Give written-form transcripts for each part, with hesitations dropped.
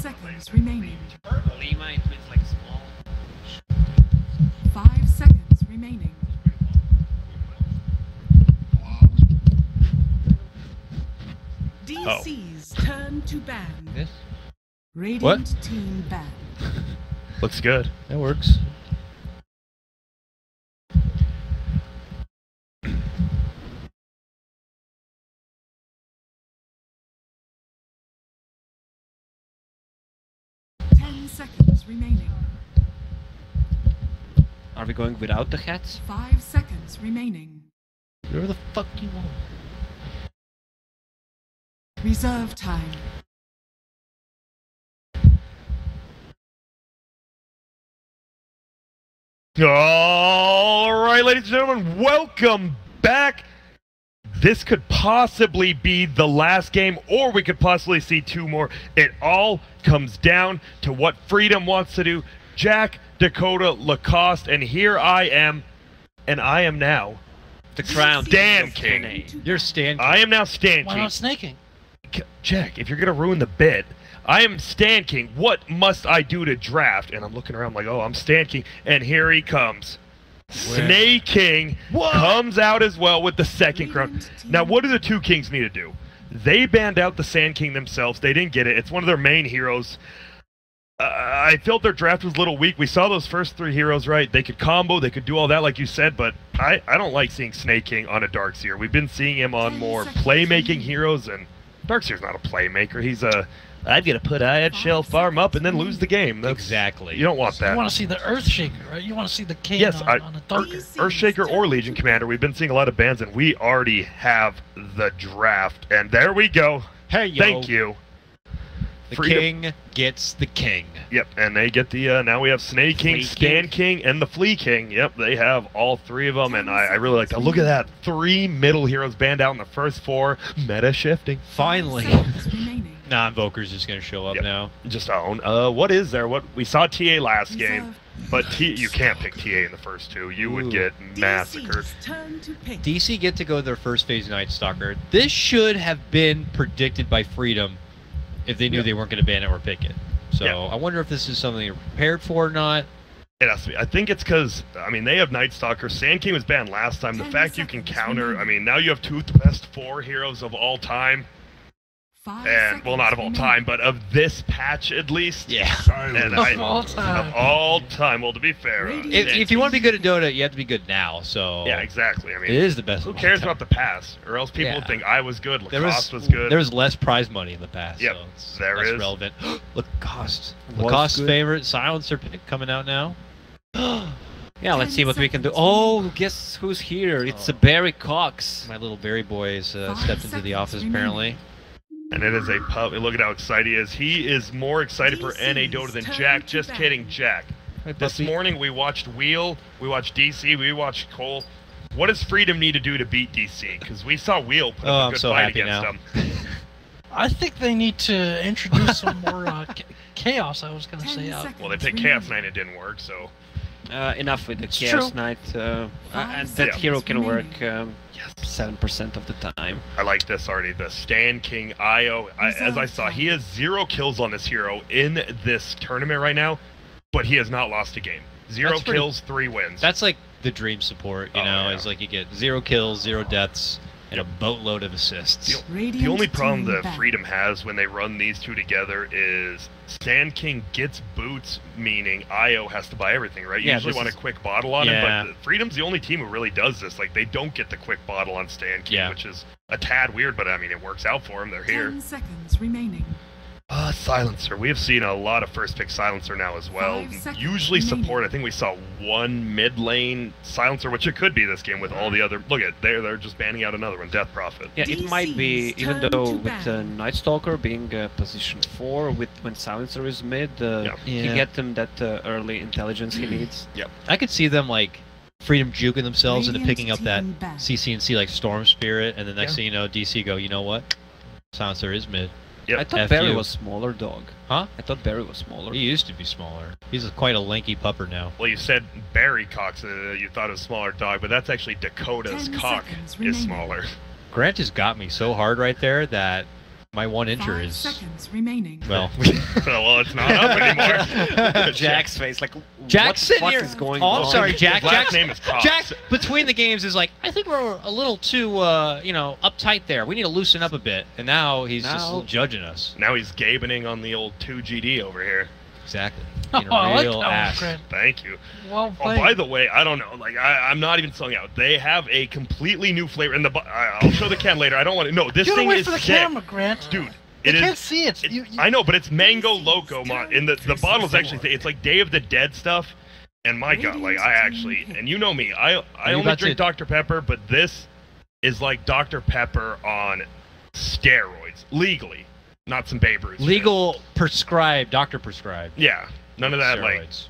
seconds remaining. Lima, it means like small. 5 seconds remaining. DC's turn to ban. Yes. Radiant What? team ban. Looks good. That works. Seconds remaining. Are we going without the hats? 5 seconds remaining. Whatever the fuck you want. Reserve time. All right, ladies and gentlemen, welcome back. This could possibly be the last game, or we could possibly see 2 more. It all comes down to what Freedom wants to do. Jack, Dakota, Lacoste, and here I am, and I am now The crown. Stan King. You're Stan King. I am now Stan Why King. not snaking? Jack, if you're going to ruin the bit, I am Stan King. What must I do to draft? And I'm looking around like, oh, I'm Stan King, and here he comes. Snake King comes out as well with the second crown. Now, what do the 2 kings need to do? They banned out the Sand King themselves. They didn't get it. It's one of their main heroes. I felt their draft was a little weak. We saw those first 3 heroes, right? They could combo, they could do all that like you said, but I don't like seeing Snake King on a Darkseer. We've been seeing him on more playmaking heroes, and Darkseer's not a playmaker. He's a... I've got to put Iad Shell farm up and then lose the game. Exactly. You don't want that. You want to see the Earthshaker, right? You want to see the king Yes, on a Darker. Earthshaker or Legion Commander. We've been seeing a lot of bans, and we already have the draft. And there we go. Hey, yo. Thank you. The Freedom. king gets the king. Yep, and they get the, now we have Snake King, Flea Stan King, and the Flea King. Yep, they have all 3 of them, and I really like that. Look at that. 3 middle heroes banned out in the first 4. Meta shifting. Finally. Seconds remaining. Non-Invoker's just going to show up now. Just own. What is there? What we saw TA last game, but you can't pick TA in the first 2. You would get massacred. DC's turn to pick. DC get to go their first phase Night Stalker. This should have been predicted by Freedom if they knew they weren't going to ban it or pick it. So I wonder if this is something you're prepared for or not. It has to be. I think it's because, I mean, they have Night Stalker. Sand King was banned last time. The fact you can counter, I mean, now you have 2 of the best 4 heroes of all time. 5 And, well, not of all seconds time, but of this patch at least. Yeah. And Of all time. Of all time. Well, to be fair. If you want to be good at Dota, you have to be good now. So Yeah, exactly. I mean, it is the best. who of all cares time. about the past? Or else people Yeah. would think I was good, There Lacoste was good. There was less prize money in the past. Yep, So it's there less is. relevant. Lacoste. Was Lacoste's good. favorite silencer pick coming out now. Yeah, let's see what we can do. Oh, guess who's here? It's a Barry Cox. My little berry boy has stepped into the office apparently. And it is a pub. Look at how excited he is. He is more excited for NA Dota than Jack. Just kidding, Jack. This morning we watched Wheel, we watched DC, we watched Cole. What does Freedom need to do to beat DC? Because we saw Wheel put up a good fight against them. I think they need to introduce some more chaos, I was going to say. Well, they picked Chaos Knight and it didn't work, so... Enough with the It's Chaos true. Knight. And Five that seconds hero can work remaining. 7% of the time. I like this already. The Stan King Io. As I saw, he has 0 kills on this hero in this tournament right now, but he has not lost a game. 0 That's pretty- kills, 3 wins. That's like the dream support, you know, yeah. is like you get 0 kills, 0 deaths, and a boatload of assists. The only problem that back. Freedom has when they run these 2 together is Stan King gets boots, meaning Io has to buy everything, right? You Yeah, usually this want a is- quick bottle on Yeah. him, but Freedom's the only team who really does this. Like, they don't get the quick bottle on Stan King, Yeah. which is a tad weird, but I mean, it works out for him. They're here. 10 seconds remaining. Silencer. We have seen a lot of first pick Silencer now as well. 5 seconds Usually remaining. support. I think we saw 1 mid lane Silencer, which it could be this game with all the other. Look at they're just banning out another one, Death Prophet. Yeah, it might be, DC's even turn though to with ban. Night Stalker being position 4, with when Silencer is mid, he Yeah. get him that early intelligence he needs. I could see them like Freedom juking themselves into Radiant picking up that team back. CC&C like Storm Spirit, and the next Yeah. thing you know, DC go, you know what? Silencer is mid. Yep. I thought F Barry you. was smaller, dog. Huh? I thought Barry was smaller. He used to be smaller. He's quite a lanky pupper now. Well, you said Barry Cox. You thought it was a smaller dog, but that's actually Dakota's 10 cock seconds is remaining. smaller. Grant just got me so hard right there that My one incher 5 is seconds remaining. well. Well, it's not up anymore. Jack's face, like, Jack's what the sitting fuck here. is going Oh, on? I'm sorry, Jack. His last Jack's name is Cox. Jack between the games is like, I think we're a little too, uptight there. We need to loosen up a bit. And now he's just judging us. Now he's gabening on the old 2GD over here. Exactly. Oh, Being a I like real that one, ass. Grant. Thank you. Well Oh, played. by the way, I don't know. Like, I'm not even selling out. They have a completely new flavor. And I'll show the can later. I don't want to. No, this you gotta thing wait is for the sick. camera, Grant. Dude, They it can't is. see it. I know, but it's Mango Loco. And the bottle's actually, it's like Day of the Dead stuff. And my God, like, I actually, and you know me, I only about drink to- Dr. Pepper, but this is like Dr. Pepper on steroids. Legally. Not some Babe Ruth shit. Legal, prescribed, doctor prescribed. Yeah. None of that, Steroids.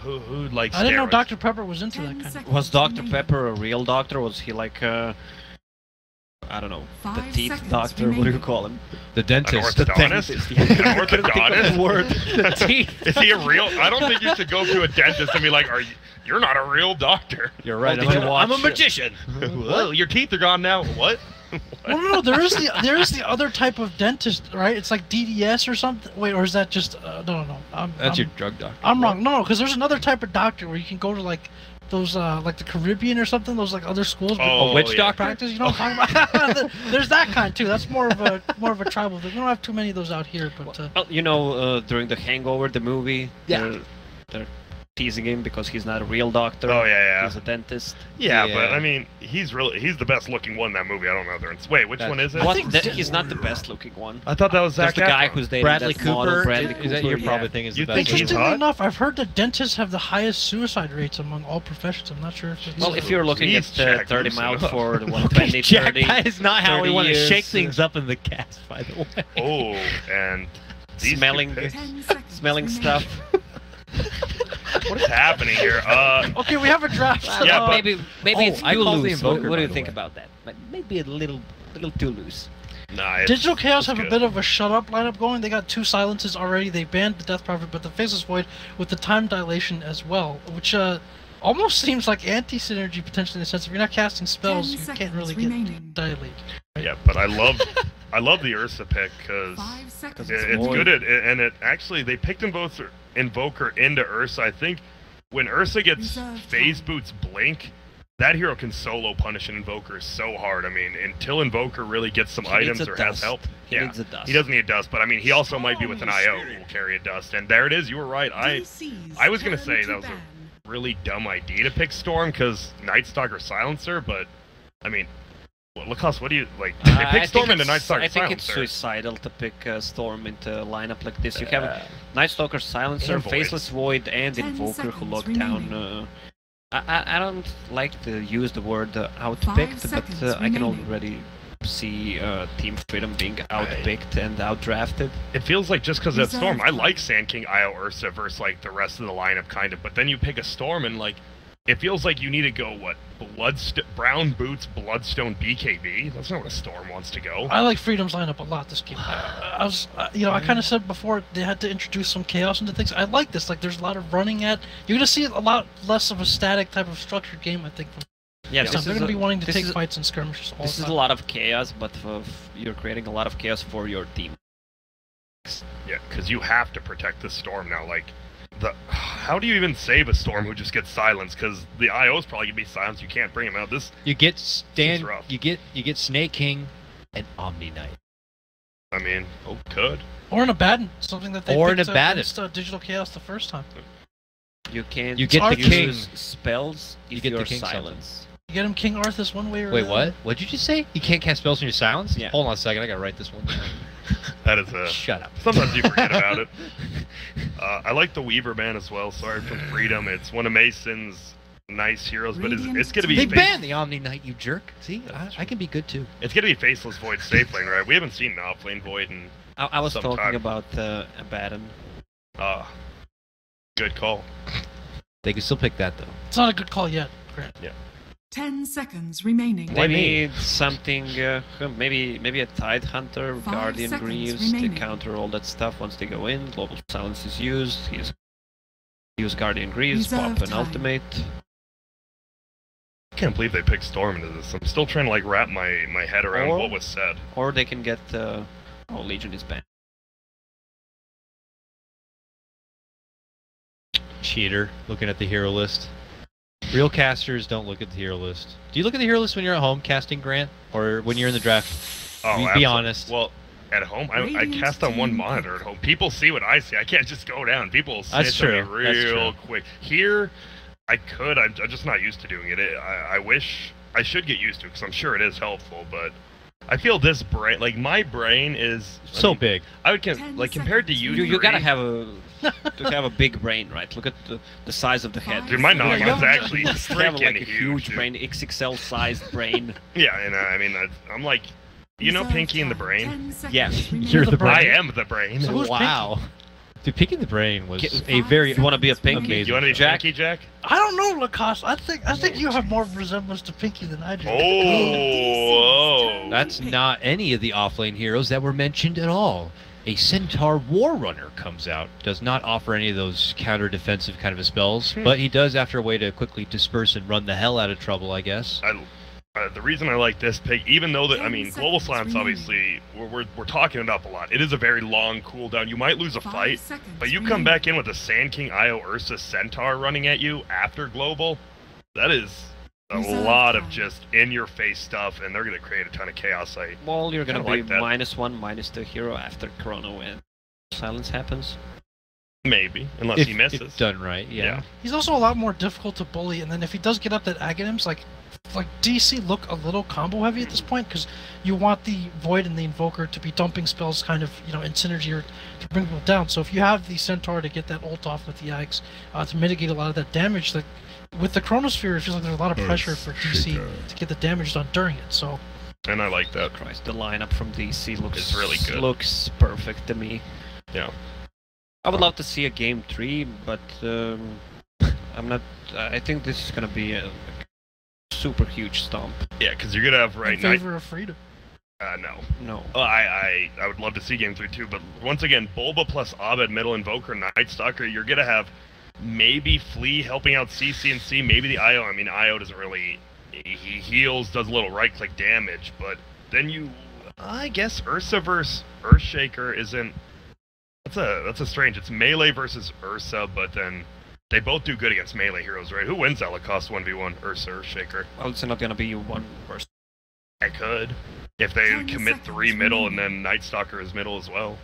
like, who likes I didn't know steroids? Dr. Pepper was into that 10 kind of. seconds Was Dr. remaining. Pepper a real doctor? Was he like, I don't know, the 5 teeth seconds doctor? What do you remaining. call him? The An dentist. orthodontist? Yeah. An orthodontist? Word. The teeth. Is he a real? I don't think you should go to a dentist and be like, You're not a real doctor. You're right. Oh, did you I'm a watch- magician. Well, your teeth are gone now. What? Well, no, there is the other type of dentist, right? It's like DDS or something. Wait, or is that just no? That's your drug doctor. I'm wrong. No, because there's another type of doctor where you can go to like those like the Caribbean or something. Those like other schools. Oh, A witch yeah. doctor? Practice. You know what I'm talking about? There's that kind too. That's more of a tribal thing. We don't have too many of those out here, but Well, you know, during The Hangover, the movie, Yeah. they're teasing him because he's not a real doctor. Oh, yeah. He's a dentist. Yeah, Yeah. but I mean, he's the best looking one in that movie. I don't know. Wait, which That's- one is it? What? think He's not the best looking one. I thought that was That's Zac the guy Efron. who's dating Bradley that model, Cooper. Bradley Is that Cooper, your yeah. probably thing? Is the You best think he's looking? interestingly hot? enough, I've heard that dentists have the highest suicide rates among all professions. I'm not sure if it's Well, if you're looking Please at check 30 this miles up. for the 120, Jack, 30, that is not how we 30 want to years, shake things up in the cast, by the way. Oh, and these two smelling, picks- 10 seconds smelling remaining. stuff. What is happening here? okay, we have a draft. Yeah, but- maybe Oh, it's I too called the loose. What Invoker, do by you the think way. about that? But maybe a little too loose. Nah, it's- Digital Chaos have it's a good. bit of a shut up lineup going. They got 2 silences already. They banned the Death Prophet, but the Faceless Void with the time dilation as well, which almost seems like anti-synergy potentially in the sense if you're not casting spells, 10 you can't seconds really remaining. get dilate. Yeah, but I love the Ursa pick because 5 seconds it's remaining. good at, and it actually they picked Invoker into Ursa. I think when Ursa gets Reserve phase time. boots blink, that hero can solo punish an Invoker so hard. I mean, until Invoker really gets some He needs items a or has dust. help. He yeah, needs a dust. he doesn't need a dust, but I mean, he also might be with an IO who will carry a dust. And there it is. You were right. I was gonna say that was a really dumb idea to pick Storm because Night Stalker Silencer, but I mean, well, Lacoste, what do you like? They I pick think Storm into it's- Night Stalker I think it's Silencer. suicidal to pick Storm into a lineup like this. You have Night Stalker, Silencer, And Void. Faceless Void, and 10 Invoker who seconds lock remaining. down. I don't like to use the word Five outpicked, but seconds I can remaining. already see Team Freedom being outpicked and outdrafted. It feels like just because of Reserve Storm, I time. like Sand King, Io, Ursa versus like the rest of the lineup, kind of. But then you pick a Storm, and like it feels like you need to go Brown Boots, Bloodstone, BKB. That's not what a Storm wants to go. I like Freedom's lineup a lot this game. I was, I kind of said before they had to introduce some chaos into things. I like this. Like, there's a lot of running at. You're gonna see a lot less of a static type of structured game, I think. From Yeah, this time. They're gonna be wanting to this take is- fights and skirmishes all This the is time. a lot of chaos, but you're creating a lot of chaos for your team. Yeah, because you have to protect the Storm now. Like, how do you even save a Storm who just gets silenced? Because the IO's probably gonna be silenced. You can't bring him out. You get This is rough. you get Snake King and Omni Knight. I mean, could. Or in Abaddon, something that they Or in picked Abaddon. against Digital Chaos the first time. You can't You get the use king. spells You if get the you're king silence. You get him King Arthas one way or Wait, the what? other. What'd you just say? You can't cast spells in your silence? Yeah. Hold on a second, I gotta write this one down. That is a. Shut up. Sometimes you forget about it. I like the Weaver ban as well. Sorry from Freedom. It's one of Mason's nice heroes, but it's going to be They face- banned the Omni Knight, you jerk. See, I can be good too. It's going to be Faceless Void safe lane, right? We haven't seen an off lane Void in I was some talking time. about Abaddon. Good call. They can still pick that though. It's not a good call yet, Grant. 10 seconds remaining. Why They me? need something, maybe a Tide Hunter, 5 Guardian seconds Greaves to remaining. counter all that stuff once they go in. Global Silence is used. Use Guardian Greaves, Reserve pop an time. ultimate. I can't believe they picked Storm into this. I'm still trying to like wrap my head around Or- what was said. Or they can get Oh, Legion is banned. Cheater, looking at the hero list. Real casters don't look at the hero list. Do you look at the hero list when you're at home casting, Grant? Or when you're in the draft? Oh, Be absolutely. honest. Well, at home, I Radiant cast on one team monitor at home. People see what I see. I can't just go down. People will That's snitch on me true. That's real true. quick. Here, I could. I'm just not used to doing it. I wish I should get used to it because I'm sure it is helpful. But I feel this brain, like my brain is So big. I would like compared to seconds. you. You gotta have a big brain, right? Look at the size of the head. Dude, my Yeah, noggin's yeah. actually You have freaking like a huge. huge dude. brain, XXL sized brain. Yeah, and I mean, I'm like, you know, Pinky in the brain. Yeah. You're the brain. I am the brain. So who's Wow. Dude, picking the brain was Get- a very... You want to be a Pinky? Amazing. You want to be Jack? Pinky, Jack? I don't know, Lacoste. I think you have more resemblance to Pinky than I do. Oh, That's not any of the offlane heroes that were mentioned at all. A Centaur War Runner comes out. Does not offer any of those counter-defensive kind of spells, but he does after a way to quickly disperse and run the hell out of trouble, I guess. the reason I like this pick, even though that I 10 mean, Global seconds Slams obviously we're talking it up a lot. It is a very long cooldown. You might lose a 5 fight, seconds but you come remaining. back in with a Sand King Io Ursa Centaur running at you after Global. That is a Reserve lot of time. just in-your-face stuff, and they're gonna create a ton of chaos. Well, you're gonna Kinda be like that. -1, -2 hero after Chrono when silence happens. Maybe, unless If, he misses. if done right, yeah. Yeah. He's also a lot more difficult to bully, and then if he does get up that Aghanims, like DC look a little combo heavy at this point because you want the Void and the Invoker to be dumping spells kind of, you know, in synergy or to bring people down. So if you have the Centaur to get that ult off with the Aghs to mitigate a lot of that damage, that with the Chronosphere, it feels like there's a lot of pressure for DC to get the damage done during it. So And I like that. Christ, the lineup from DC looks It's really good. Looks perfect to me. Yeah. I would love to see a game 3, but I'm not. I think this is gonna be a super huge stomp. Yeah, because you're gonna have in right now. favor of freedom. No. No. I would love to see Game 3 too, but once again, Bulba plus Abed, Middle Invoker, Night Stalker, you're gonna have maybe Flea helping out CC and C, maybe the IO. I mean, IO doesn't really, he heals, does a little right-click damage, but then you, I guess Ursa versus Earthshaker isn't, that's a strange, it's melee versus Ursa, but then they both do good against melee heroes, right? Who wins that Lacoste 1v1, Ursa, Earthshaker? Well, it's not gonna be one person. I could. If they 10 commit seconds 3 middle and remaining. then Night Stalker is middle as well.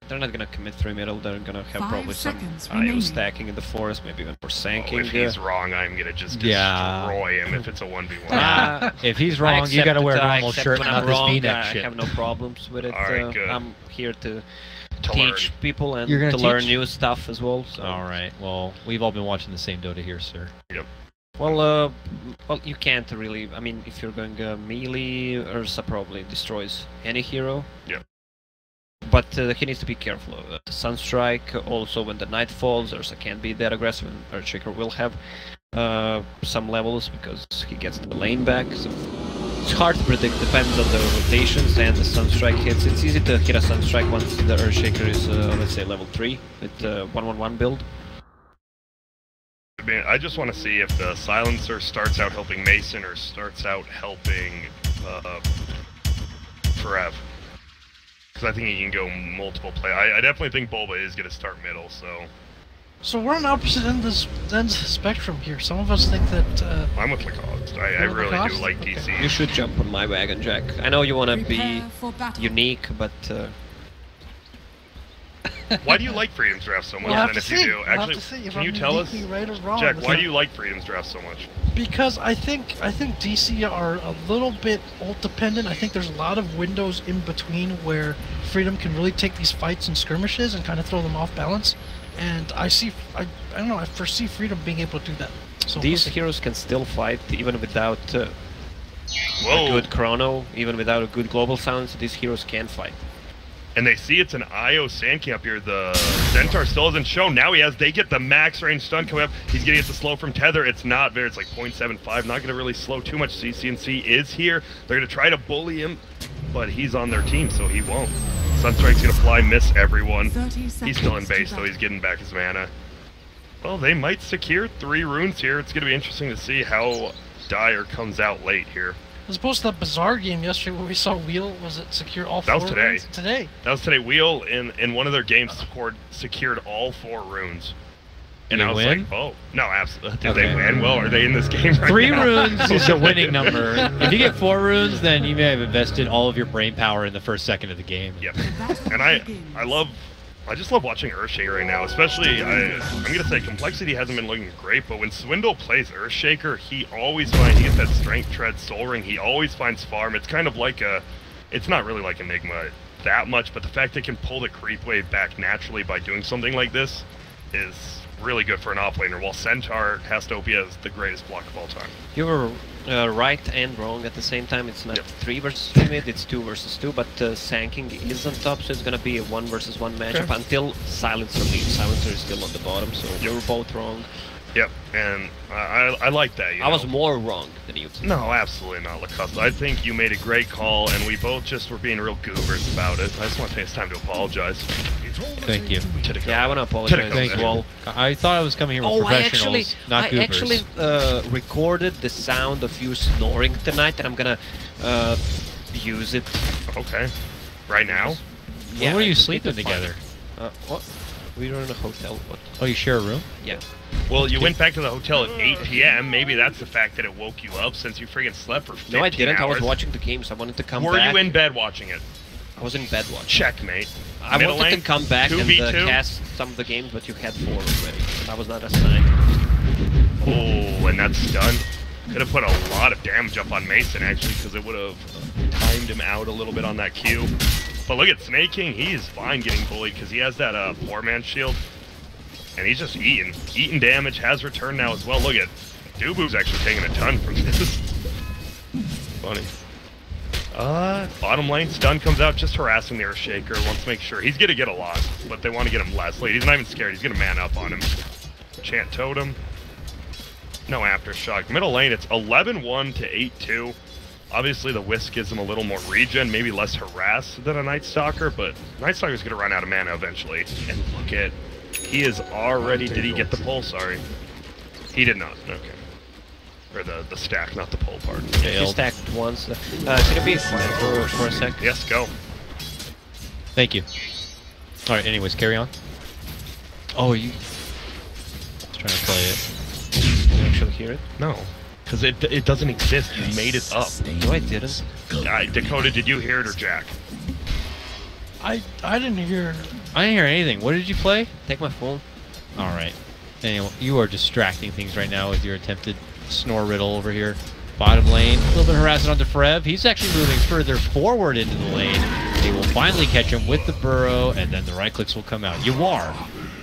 They're not gonna commit 3 middle. They're gonna have 5 probably some seconds IO remaining. stacking in the forest, maybe even for sanking. Oh, if he's wrong, I'm gonna just Yeah. destroy him if it's a 1v1. Ah, If he's I wrong, you accept gotta it, wear a I normal accept shirt, when not I'm this wrong. V-neck I shit. have no problems with it. Alright, good. I'm here to To teach learn. people and You're gonna to learn teach? new stuff as well. So. All right. Well, we've all been watching the same Dota here, sir. Well, you can't really. I mean, if you're going melee, Ursa probably destroys any hero. Yep. But he needs to be careful. Sunstrike, also when the night falls, Ursa can't be that aggressive, and Earthshaker will have some levels because he gets the lane back. So it's hard to predict, depends on the rotations and the Sunstrike hits. It's easy to hit a Sunstrike once the Earthshaker is, let's say, level 3 with 1-1-1 build. I mean, I just want to see if the Silencer starts out helping Mason or starts out helping Forev. Because I think he can go multiple play. I definitely think Bulba is going to start middle, so So we're on opposite ends of the spectrum here. Some of us think that I'm with Lacoste. I You're with really do Lacoste? like Okay. DC. You should jump on my wagon, Jack. I know you want to be Prepare for battle. unique, but Why do you like Freedom's Draft so much we'll have then to if see. you do? We'll have Actually, to see if can I'm you tell us, uniquely right or wrong. Jack, with why that. do you like Freedom's Draft so much? Because I think DC are a little bit ult dependent. I think there's a lot of windows in between where Freedom can really take these fights and skirmishes and kind of throw them off balance. And I don't know, I foresee Freedom being able to do that. So these we'll see. heroes can still fight even without a Whoa! good chrono, even without a good global silence. These heroes can fight. And they see it's an IO Sand King up here. The Centaur still hasn't shown. Now he has. They get the max range stun coming up. He's getting it to slow from Tether. It's not very. It's like 0.75. Not going to really slow too much. CCNC is here. They're going to try to bully him, but he's on their team, so he won't. Sunstrike's going to fly, miss everyone. 30 He's still in seconds to base, though. battle. He's getting back his mana. Well, they might secure 3 runes here. It's going to be interesting to see how Dire comes out late here. As opposed to that bizarre game yesterday where we saw Wheel, was it secure all That four was today. runes? Today. That was today. Wheel in one of their games secured all 4 runes. And Did I they was win? like, oh, no, absolutely. Did Okay. they win? Well, are they in this game right 3 now? runes is a winning number. If you get 4 runes, then you may have invested all of your brain power in the first second of the game. Yep. And I just love watching Earthshaker right now, especially, I'm going to say Complexity hasn't been looking great, but when Swindle plays Earthshaker, he gets that Strength, Tread, Soul Ring, he always finds farm. It's kind of like it's not really like Enigma that much, but the fact it can pull the creep wave back naturally by doing something like this is really good for an offlaner, while Centaur Hastopia is the greatest block of all time. You were right and wrong at the same time. It's not 3 versus 3 mid, it's 2 versus 2, but Sanking is on top, so it's gonna be a 1 versus 1 matchup until Silencer leaves. Silencer is still on the bottom, so you were both wrong. Yep, and I like that. I was more wrong than you. No, absolutely not, Lacoste. I think you made a great call, and we both just were being real goobers about it. I just want to take this time to apologize. Thank you. Yeah, I want to apologize Thank as you. well. I thought I was coming here with professionals, not goobers. I actually recorded the sound of you snoring tonight, and I'm gonna use it. Okay. Right now? When were you it's sleeping fun. together? What? We were in a hotel. What? Oh, you share a room? Yeah. Well, you went back to the hotel at 8 p.m. Maybe that's the fact that it woke you up since you friggin' slept for 15 No, I didn't. hours. I was watching the games. I wanted to come Were back. you in bed watching it? I was in bed watching. Checkmate. I Middle wanted lane, to come back and 2v2? cast some of the games, but you had 4 already. That was not assigned. Oh, and that's done. Could have put a lot of damage up on Mason, actually, because it would have timed him out a little bit on that Q. But look at Snake King. He is fine getting bullied because he has that poor man shield. And he's just eating damage, has returned now as well. Look at Dubu's actually taking a ton from this. Funny. Bottom lane, stun comes out, just harassing the Earthshaker. Wants to make sure he's gonna get a lot, but they want to get him less late. He's not even scared. He's gonna man up on him. Chant Totem. No aftershock. Middle lane, it's 11-1 to 8-2. Obviously, the Wisp gives him a little more regen, maybe less harass than a Night Stalker, but Night Stalker's gonna run out of mana eventually. And look at, he is already. Did he get the pull? Sorry, he did not. Okay. Or the stack, not the pull part. You stacked once. Can it be quiet for a sec? Yes, go. Thank you. All right. Anyways, carry on. Oh, you. I was trying to play it. Did you actually hear it? No, because it doesn't exist. You made it up. No, I didn't. Dakota, did you hear it or Jack? I didn't hear. I didn't hear anything. What did you play? Take my phone. All right. Anyway, you are distracting things right now with your attempted snore riddle over here. Bottom lane, a little bit harassing onto Frev. He's actually moving further forward into the lane. They will finally catch him with the burrow, and then the right clicks will come out. Yawar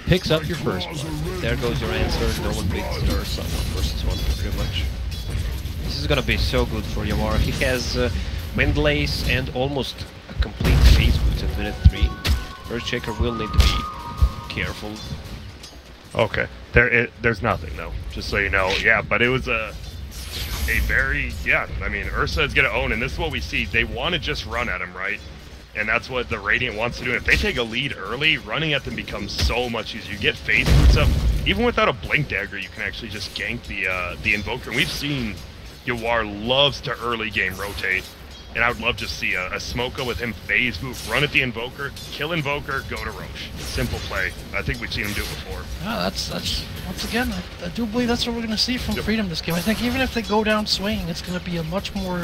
picks up your first one. There goes your answer. No one beats or someone versus one, pretty much. This is gonna be so good for Yamar. He has Windlace and almost a complete phase boost at minute 3. Earthshaker will need to be careful. Okay. There's nothing though. Just so you know. Yeah, but it was a very I mean, Ursa is gonna own, and this is what we see. They want to just run at him, right? And that's what the Radiant wants to do. And if they take a lead early, running at them becomes so much easier. You get phase boots up. Even without a Blink Dagger, you can actually just gank the Invoker. And we've seen Yawar loves to early game rotate. And I would love to see a Smoko with him phase boot, run at the Invoker, kill Invoker, go to Roche. Simple play. I think we've seen him do it before. Yeah, that's once again, I do believe that's what we're going to see from Freedom this game. I think even if they go down swinging, it's going to be a much more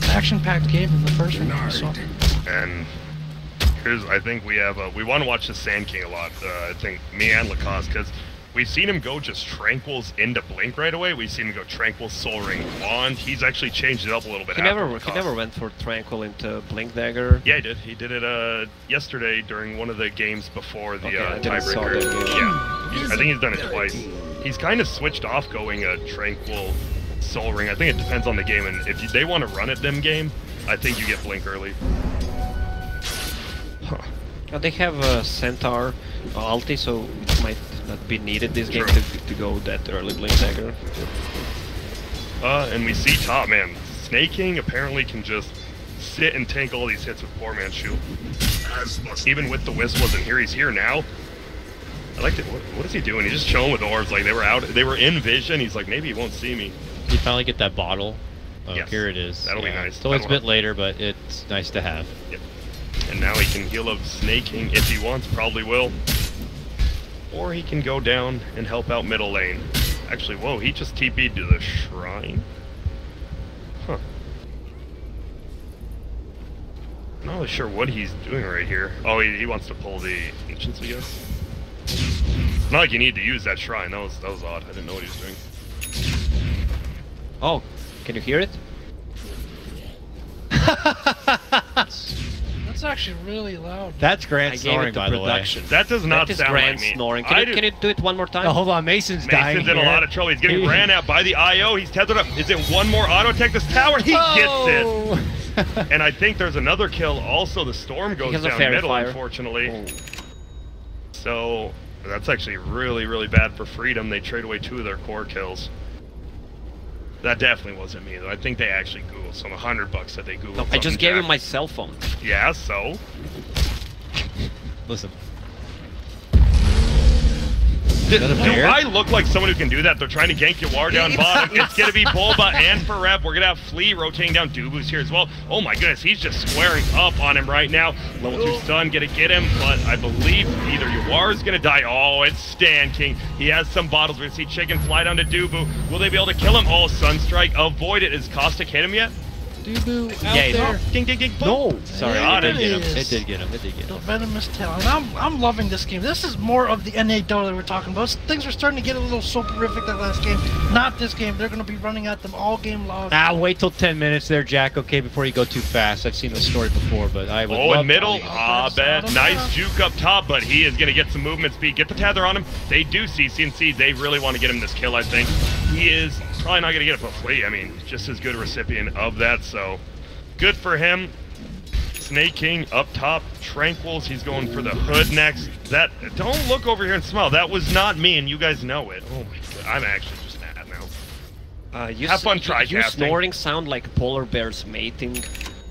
action-packed game than the first one we saw. And here's, I think we have, we want to watch the Sand King a lot. I think me and Lacoste, because we've seen him go just Tranquils into Blink right away. We've seen him go Tranquil, Soul Ring, Wand. He's actually changed it up a little bit. He never went for Tranquil into Blink Dagger. Yeah, he did. He did it yesterday during one of the games before the I didn't saw tiebreaker. that game. Yeah, I think he's done it twice. He's kind of switched off going a Tranquil, Soul Ring. I think it depends on the game, and if they want to run at them game, I think you get Blink early. Huh. They have a Centaur ulti, so it might not be needed this game to go that early Blink Dagger. And we see top, man. Snake King apparently can just sit and tank all these hits with Poor Man's Shield. Even with the Wisp wasn't here, he's here now. I liked it. What is he doing? He's just chilling with orbs. Like they were in vision. He's like, maybe he won't see me. You finally get that bottle. Oh, Yes. here it is. That'll be nice. It's always a That'll bit later, but it's nice to have. Yep. And now he can heal up Snake King if he wants, probably will. Or he can go down and help out middle lane. Actually, whoa, he just TP'd to the shrine? Huh. Not really sure what he's doing right here. Oh, he wants to pull the ancients, I guess. It's not like you need to use that shrine. That was odd. I didn't know what he was doing. Oh, can you hear it? That's actually really loud. That's I Grant gave snoring, it to by the way. production. That does not That is sound Grant like me. snoring. I Can you do it one more time? Oh, hold on, Mason's dying. Mason's in a here. lot of trouble. He's getting ran at by the IO. He's tethered up. Is it one more auto tech this tower? He gets it. Oh! And I think there's another kill. Also, the storm goes has a down fairy middle, fire. unfortunately. Oh. So that's actually really, really bad for Freedom. They trade away 2 of their core kills. That definitely wasn't me, though. I think they actually Googled some $100 that they Googled. No, I just gave him my cell phone. Yeah, so. Listen. Do that a bear? I look like someone who can do that? They're trying to gank Yawar down bottom. It's going to be Bulba and Farev. We're going to have Flea rotating down. Dubu's here as well. Oh my goodness, he's just squaring up on him right now. Level 2 stun, going to get him, but I believe either Yawar is going to die. Oh, it's Stan King. He has some bottles. We're going to see Chicken fly down to Dubu. Will they be able to kill him? Oh, Sunstrike. Avoid it. Is Caustic hit him yet? Dubu out Yeah, there. Ding, ding, ding. No! Sorry, Yeah, it did get him. it is. It did get him. It did get The him. venomous tail. And I'm loving this game. This is more of the NA Dota that we're talking about. Things are starting to get a little soporific that last game. Not this game. They're going to be running at them all game long. Ah, wait till 10 minutes there, Jack, okay, before you go too fast. I've seen this story before, but I would Oh, love in middle. to- Abed. Nice juke up top, but he is going to get some movement speed. Get the tether on him. They do see CNC. They really want to get him this kill, I think. He is probably not going to get it, but Flea, I mean, just as good a recipient of that, so good for him. Snake King up top. Tranquils, he's going for the hood next. That, don't look over here and smile. That was not me, and you guys know it. Oh my god, I'm actually just mad now. Have fun You tri-casting. snoring sound like polar bears mating.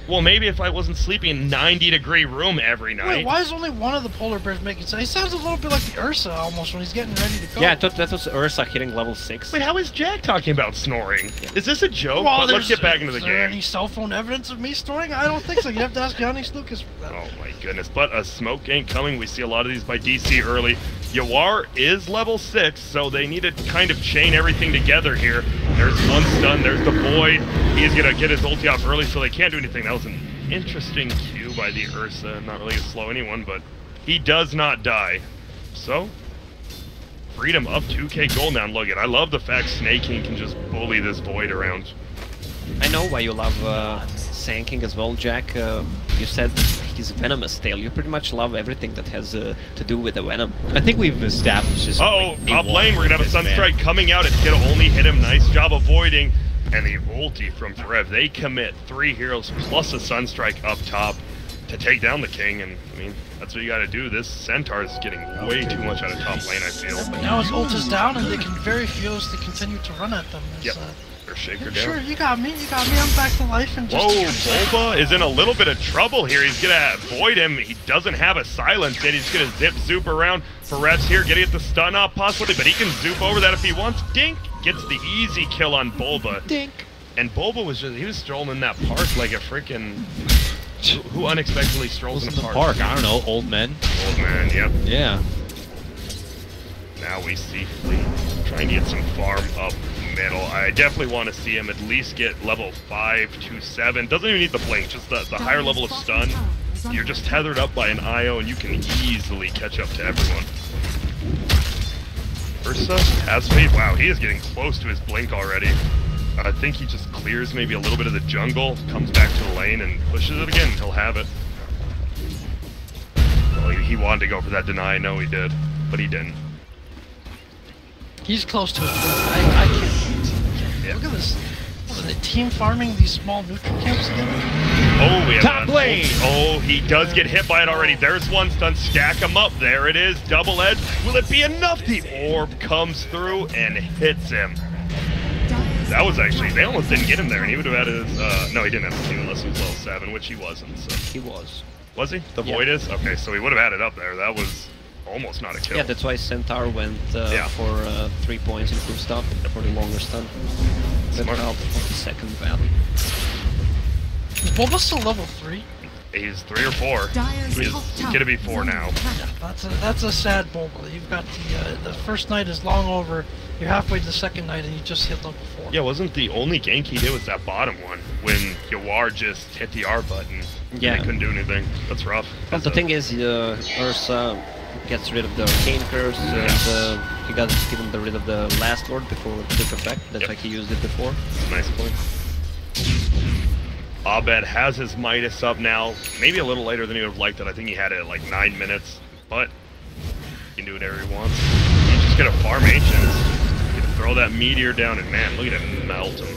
Well, maybe if I wasn't sleeping in a 90-degree room every night. Wait, why is only one of the polar bears making sense? He sounds a little bit like the Ursa almost when he's getting ready to go. Yeah, I thought that was Ursa hitting level 6. Wait, how is Jack talking about snoring? Is this a joke? Well, But let's get back into the is there game. any cell phone evidence of me snoring? I don't think so. You have to ask Giannis Lucas for that. Oh my goodness, but a smoke ain't coming. We see a lot of these by DC early. Yawar is level 6, so they need to kind of chain everything together here. There's one stun, there's the Void. He's gonna get his ulti off early, so they can't do anything. That was an interesting cue by the Ursa. Not really gonna slow anyone, but he does not die. So, Freedom up 2k gold now. Look at, I love the fact Snake King can just bully this Void around. I know why you love Sanking as well, Jack. You said his venomous tail. You pretty much love everything that has to do with the venom. I think we've established this. Uh-oh, like, top A1 lane, we're gonna have a with this, man. Sunstrike coming out. It's gonna only hit him. Nice job avoiding. And the ulti from Farev. They commit 3 heroes plus a Sunstrike up top to take down the King. And, I mean, that's what you gotta do. This Centaur is getting way too much out of top lane, I feel. But now his ult is down and they can very fearlessly continue to run at them. Yep. Or shake her Sure, down. you got me, I'm back to life and just... Whoa, Bulba is in a little bit of trouble here. He's gonna avoid him. He doesn't have a silence, and he's gonna zoop around. Perez here, getting at the stun off possibly, but he can zoop over that if he wants. Dink gets the easy kill on Bulba. Dink. And Bulba was just, he was strolling in that park like a freaking, who unexpectedly strolls in Listen a to park? the park. I don't know, old men. Old man, yep. Yeah. Now we see Flea trying to get some farm up middle. I definitely want to see him at least get level 5 to 7. Doesn't even need the blink, just the higher level of stun. You're just tethered up by an IO and you can easily catch up to everyone. Ursa has fate. Wow, he is getting close to his blink already. I think he just clears maybe a little bit of the jungle, comes back to the lane and pushes it again. He'll have it. Well, he wanted to go for that deny. No, he did, but he didn't. He's close to it. I can't. Yeah. Look at this. What, are they team farming these small neutral camps again? Oh, we have Top a- lane! Oh, he does get hit by it already. There's one stun. Stack him up. There it is. Double edge. Will it be enough? The orb comes through and hits him. That was actually, they almost didn't get him there, and he would have had his, no, he didn't have to team unless he was level 7, which he wasn't, so. He was. Was he? The Yeah. Void is? Okay, so he would have had it up there. That was almost not a kill. Yeah, that's why Centaur went Yeah. for 3 points in full stop for the longer stun. better out of the second valley. Is Bulba still level 3? He's 3 or 4. Dire's He's top tower gonna be is 4 under now. attack. That's a sad Bulba. You've got the first night is long over. You're halfway to the second night and you just hit level 4. Yeah, wasn't the only gank he did was that bottom one when Yawar just hit the R button. Yeah. And he couldn't do anything. That's rough. But the thing is, Ursa gets rid of the arcane curse, and he got given rid of the last word before it took effect. That's why he used it before. Nice point. Abed has his Midas up now. Maybe a little later than he would have liked it. I think he had it at like 9 minutes. But he can do whatever he wants. He's just gonna farm Ancients. Gonna throw that meteor down, and man, look at him melt him.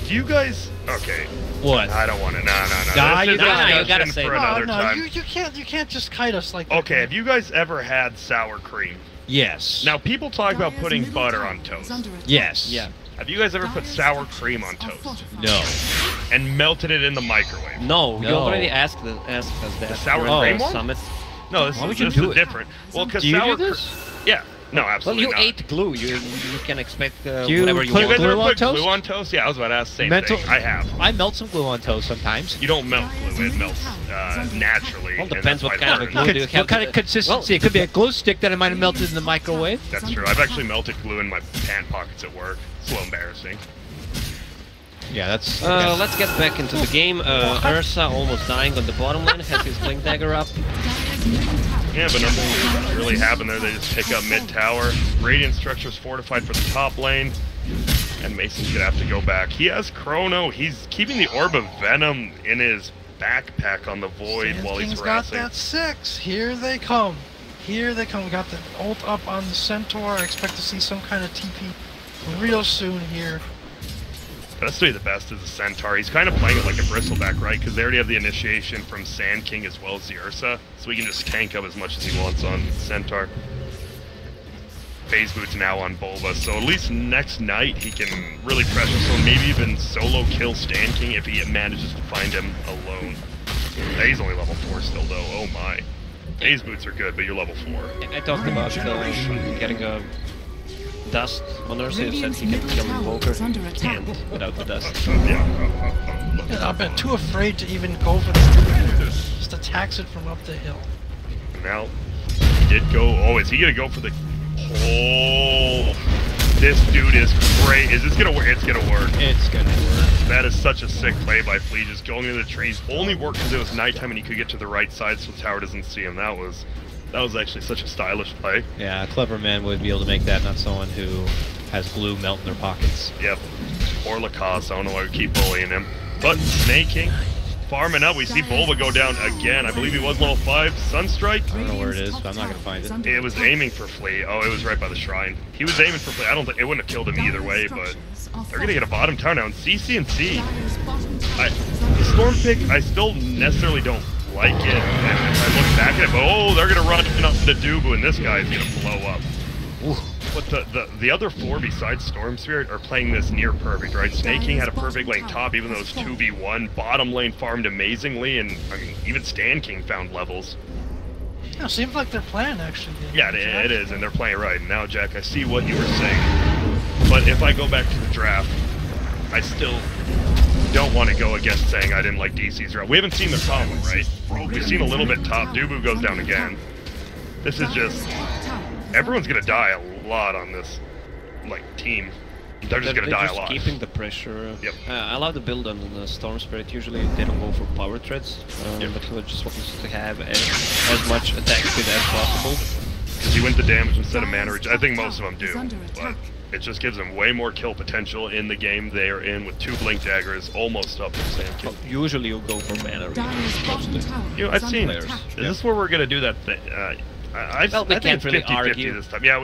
Do you guys? Okay. What? I don't want to. No. Nah, This you is gotta discussion say for it. another no, time. you can't just kite us like that. Okay, have you guys ever had sour cream? Yes. Now, people talk about Dire's putting middle butter tower on is toast. under attack. Yes. Yeah. Have you guys ever put Dire's sour structures cream on are toast fortified. No. and melted it in the microwave? No, you No. already asked us that. The sour during cream the one? Summit. No, this, Why would is, you this do is it? different. Well, because Do you sour do this? Yeah. No, Well, absolutely you not. ate glue. You can expect you whatever you put You want. guys ever glue on put toast? glue on toast? Yeah, I was about to ask the same Mental- thing. I have. I melt some glue on toast sometimes. You don't melt glue. It melts naturally. Well, and depends that's what why kind it's of hard. glue do you have. What kind of consistency? It could be a glue stick that I might have melted in the microwave. That's true. I've actually melted glue in my pant pockets at work. It's a little embarrassing. Yeah, that's. Let's get back into the game. Ursa almost dying on the bottom lane, has his blink dagger up. Dire's middle tower Yeah, but nothing really happened there. They just pick up mid tower. Radiant structure's fortified for the top lane. And Mason's gonna have to go back. He has Chrono. He's keeping the Orb of Venom in his backpack on the Void while he's King's got harassing. that 6. Here they come. Here they come. We got the ult up on the Centaur. I expect to see some kind of TP real soon here. That's really the best is the Centaur. He's kind of playing it like a Bristleback, right? Because they already have the initiation from Sand King as well as the Ursa. So he can just tank up as much as he wants on Centaur. Phase Boot's now on Bulba, so at least next night he can really pressure, so maybe even solo kill Sand King if he manages to find him alone. He's only level 4 still though, oh my. Phase Boots are good, but you're level 4. I talked about getting a dust on Ursa, said Radiant's he can middle kill tower Invoker. is under attack. Can't without the dust. Yeah. I've been too afraid to even go for the just attacks it from up the hill. Now, he did go, oh, is he gonna go for the, oh, this dude is great. Is this gonna work? It's gonna work. It's gonna work. That is such a sick play by Flea, just going into the trees. Only worked because it was nighttime and he could get to the right side so the tower doesn't see him. That was actually such a stylish play. Yeah, a clever man would be able to make that, not someone who has glue melt in their pockets. Yep. Or Lacoste, I don't know why we keep bullying him. But Snake King, farming up, we see Bulba go down again. I believe he was level 5. Sunstrike, I don't know where it is, but I'm not gonna find it. it was aiming for Flea. Oh, it was right by the shrine. He was aiming for Flea. I don't think, it wouldn't have killed him either way, but they're gonna get a bottom tower now. And CC&C, Storm Pick, I still necessarily don't like it. And I look back at it, but oh, they're gonna run up the Dubu, and this guy's gonna blow up. But the other 4 besides Storm Spirit are playing this near perfect, right? Snake King had a perfect lane top, even though it was 2v1. Bottom lane farmed amazingly, and I mean, even Stan King found levels. Yeah, seems like they're playing actually. Yeah, it is, and they're playing right. And now, Jack, I see what you were saying. But if I go back to the draft, I still don't want to go against saying I didn't like DC's route. We haven't seen the combo, right? We've seen a little bit top. Dubu goes down again. This is just... Everyone's gonna die a lot on this, like, team. They're just gonna die a lot. Keeping the pressure. Yep. I love the build on the Storm Spirit. Usually they don't go for power threads, but he just wants to have as much attack speed as possible. Because he went to damage instead of mana regen. I think most of them do, but it just gives them way more kill potential in the game they are in with 2 Blink Daggers almost up to Sand King. Usually you go for mana regen. You know, I've seen this. Is this where we're gonna do that thing? I Well, we think can't it's really 50-50 argue. this time. Yeah,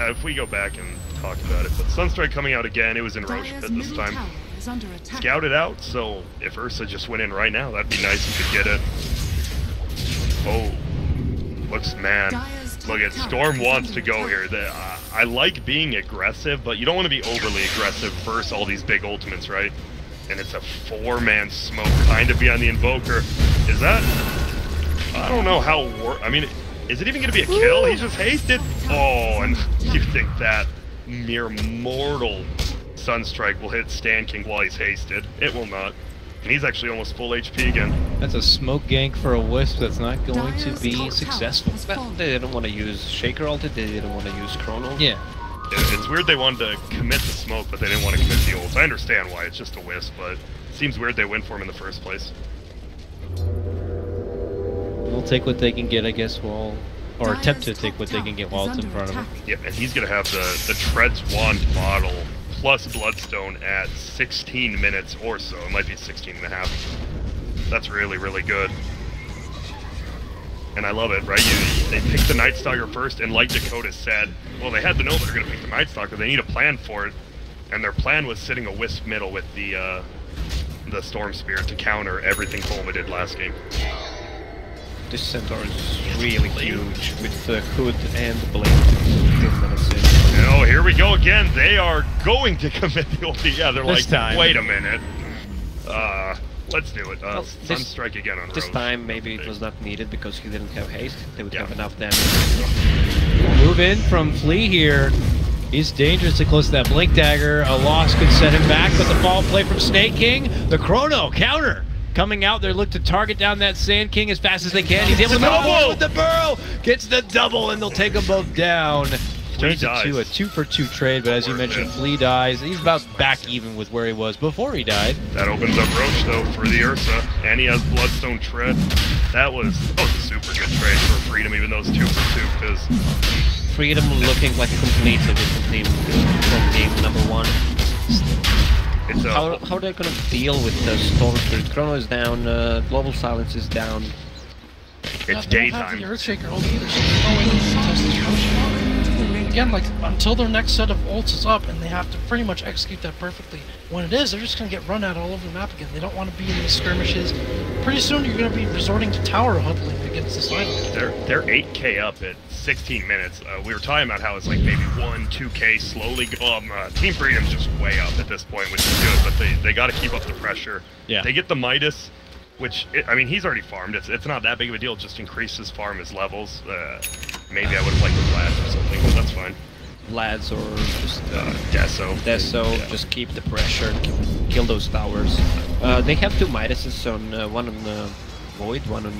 if we go back and talk about it. But Sunstrike coming out again, it was in Roche Pit this time. Scouted out, so if Ursa just went in right now, that'd be nice. You could get it. Oh, looks, man. Look at Storm wants to go here. I like being aggressive, but you don't want to be overly aggressive versus all these big ultimates, right? And it's a 4-man smoke kind of behind the Invoker. Is that... I don't know how... I mean... Is it even going to be a kill? He just hasted. Oh, and you think that mere mortal Sunstrike will hit Stan King while he's hasted. It will not. And he's actually almost full HP again. That's a smoke gank for a Wisp that's not going to be successful. Well, they didn't want to use Shaker ulted, they didn't want to use Chrono. Yeah. It's weird they wanted to commit the smoke, but they didn't want to commit the ult. I understand why, it's just a Wisp, but it seems weird they went for him in the first place. They'll take what they can get, I guess, or attempt to take what they can get while it's in front of them. Yep, and he's going to have the Tread's Wand bottle plus Bloodstone at 16 minutes or so. It might be 16 and a half. That's really, really good. And I love it, right? They picked the Night Stalker first, and like Dakota said, well, they had to know they were going to pick the Night Stalker. They need a plan for it. And their plan was sitting a Wisp middle with the Storm Spirit to counter everything Colma did last game. This Centaur is really huge with the Hood and the Blade. Oh, here we go again. They are going to commit the ulti. Yeah, they're This like, time. wait a minute. Let's do it. Well, Sunstrike again on This Roche. time maybe it was not needed because he didn't have haste. They would have enough damage. Move in from Flea here. He's dangerously close to that Blink Dagger. A loss could set him back, but the follow play from Snake King. The Chrono counter coming out there. Look to target down that Sand King as fast as they can. He's able to double with the burrow. Gets the double, and they'll take them both down. Turns it to a 2-for-2 trade, but as you mentioned, Flea dies. He's about back even with where he was before he died. That opens up Roche, though, for the Ursa. And he has Bloodstone Tread. That was a super good trade for Freedom, even though it's 2-for-2, because... Freedom looking like a completely different team from game number 1. It's How are they going to deal with the Storm Spirit? Chrono is down, Global Silence is down. it's They don't have daytime. the Earthshaker ult either, so there's no way they can test this Roche. Again, like, until their next set of ults is up, and they have to pretty much execute that perfectly. When it is, they're just going to get run at all over the map again. They don't want to be in these skirmishes. Pretty soon, you're going to be resorting to tower huddling against this lineup. They're 8K up at 16 minutes. We were talking about how it's like maybe 1-2K slowly go. Team Freedom's just way up at this point, which is good, but they got to keep up the pressure. Yeah. They get the Midas, which, I mean, he's already farmed. It's not that big of a deal. It just increases farm his levels. Maybe I would have liked the Lads or something, but that's fine. Lads or just Deso. yeah. Just keep the pressure, kill those towers. They have 2 Midases on one on Void, one on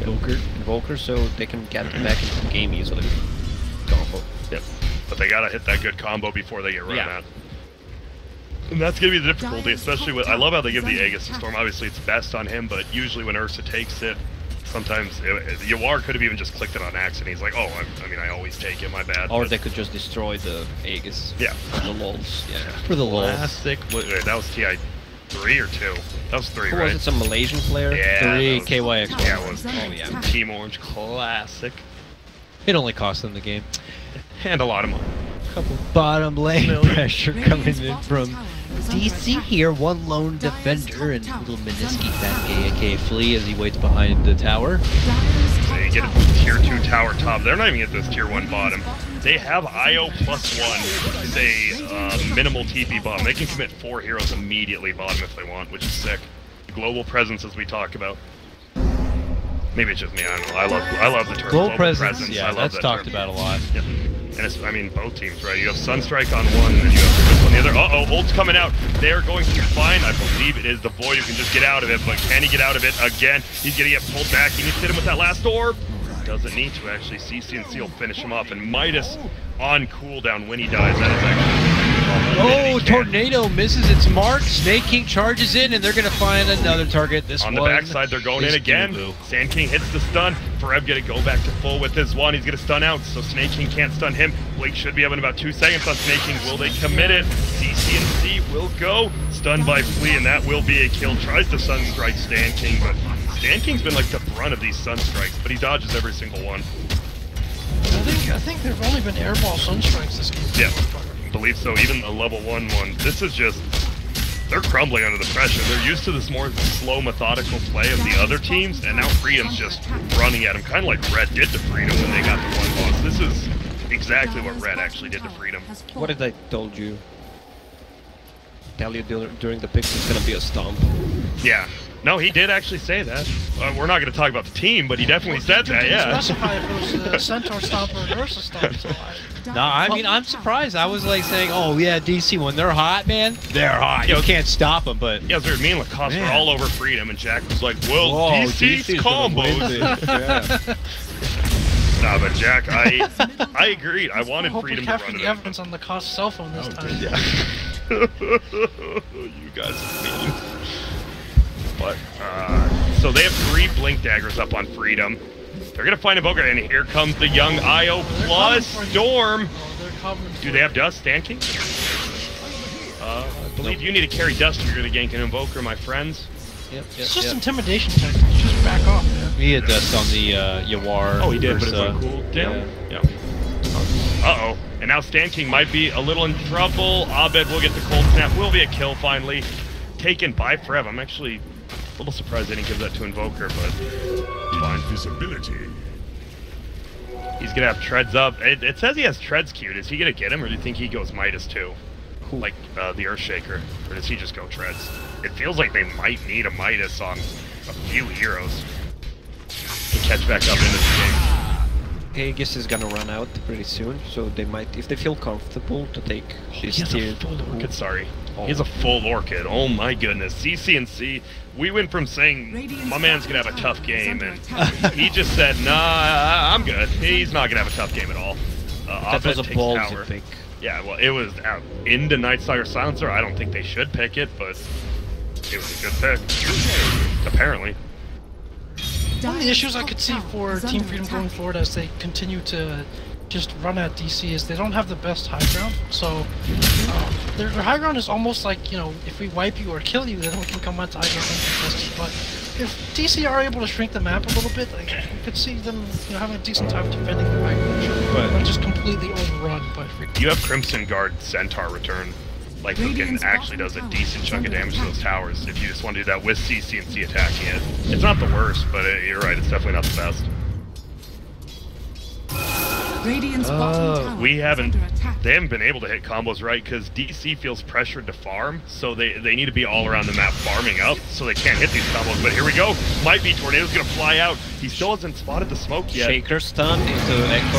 Invoker, so they can get back into the game easily. Combo. Yep. But they gotta hit that good combo before they get run Yeah. at. And that's gonna be the difficulty, especially with. I love how they give the Aegis to Storm. Obviously, it's best on him, but usually when Ursa takes it, sometimes Yawar could have even just clicked it on accident. He's like, oh, I mean, I always take it, my bad. Or but they could just destroy the Aegis. Yeah. For the lols. Yeah. For the lulz. Classic. Wait, that was TI 3 or 2? That was 3, Who right? was it? Some Malaysian player? Yeah. 3 that was- KYX. Yeah, it was. Oh, yeah. Team Orange, classic. It only cost them the game. And a lot of money. Couple bottom lane Million. pressure coming in from DC here. One lone defender and little Minisky back, aka Flea, as he waits behind the tower. They get a tier 2 tower top. They're not even getting this tier 1 bottom. They have IO +1. It's a minimal TP bottom. They can commit 4 heroes immediately bottom if they want, which is sick. Global presence, as we talk about. Maybe it's just me. I don't know. I love the term Global presence, I yeah, love that's that talked term. about a lot. Yep. And it's, I mean, both teams, right? You have Sunstrike on one, and then you have Chris on the other. Uh-oh, ult's coming out. They are going to find, I believe it is the Void who can just get out of it, but can he get out of it again? He's going to get pulled back. He needs to hit him with that last orb. Doesn't need to, actually. CC and Seal finish him off, and Midas on cooldown when he dies. That is actually... Oh, Tornado misses its mark. Snake King charges in, and they're going to find another target. This on one the backside, they're going in is again. Doo-Boo. Sand King hits the stun. Fereb gonna go back to full with his one. He's gonna stun out, so Snake King can't stun him. Blake should be having about 2 seconds on Snake King. Will they commit it? CC and C will go. Stunned by Flea, and that will be a kill. Tries to Sunstrike Sand King, but Sand King's been like the brunt of these Sunstrikes, but he dodges every single one. I think there've only been airball Sunstrikes this game. Yeah, I believe so. Even the level 1 one. This is just... They're crumbling under the pressure. They're used to this more slow, methodical play of the other teams, and now Freedom's just running at them, kind of like Red did to Freedom when they got the one boss. This is exactly what Red actually did to Freedom. What did I told you? Tell you during the picks it's gonna be a stomp. Yeah, No, he did actually say that. We're not going to talk about the team, but he definitely said that, yeah. Specify if it was Centaur Stomp or Ursa Stomp. So No, I mean, I'm surprised. I was like saying, oh yeah, DC, when they're hot, man, they're hot. You can't stop them, but... Yeah, me and Lacoste were all over Freedom, and Jack was like, well, Whoa, DC's combos. Nah, but Jack, I agreed. I wanted Freedom to run the it. evidence on Lacoste's cell phone this time. Yeah. You guys are mean. But, so they have 3 Blink Daggers up on Freedom. They're going to find Invoker, and here comes the young IO plus Storm. Do they have Dust, Stand King? I believe you need to carry Dust if you're going to gank an Invoker, my friends. Yep, It's just intimidation tactics. Just back off. Man. He had Dust on the Yawar. Oh, he did, but it's Ursa. uncool. Damn. Yeah. Uh-oh. And now Stand King might be a little in trouble. Abed will get the Cold Snap. Will be a kill finally. Taken by Frev. I'm actually a little surprised they didn't give that to Invoker, but fine. Invisibility. He's going to have Treads up. It says he has Treads queued. Is he going to get him, or do you think he goes Midas too? Like the Earthshaker? Or does he just go Treads? It feels like they might need a Midas on a few heroes to catch back up into the game. Aegis is gonna run out pretty soon, so they might, if they feel comfortable, to take this tier. Orchid, sorry. He has a full Orchid. Oh my goodness. CCNC, we went from saying my man's gonna have a tough game, and he just said, nah, I'm good. He's not gonna have a tough game at all. That was a ballsy pick. Yeah, well, it was out into Night Stalker Silencer. I don't think they should pick it, but it was a good pick. Apparently. One of the issues I could see for Team Freedom going forward as they continue to just run at DC is they don't have the best high ground. So their high ground is almost like, you know, if we wipe you or kill you, then we can come onto high ground uncontested. But if DC are able to shrink the map a little bit, like, we could see them, you know, having a decent time defending the high ground. But not just completely overrun by Freedom. You have Crimson Guard Centaur return, like who can actually does a decent chunk of damage to those towers. If you just want to do that with CCNC attacking it, it's not the worst, but you're right, it's definitely not the best. Radiant's bottom tower We is haven't, under attack. they haven't been able to hit combos right because DC feels pressured to farm, so they need to be all around the map farming up, so they can't hit these combos. But here we go, might be Tornado's gonna fly out. He still hasn't spotted the smoke yet. Shaker stun into Echo.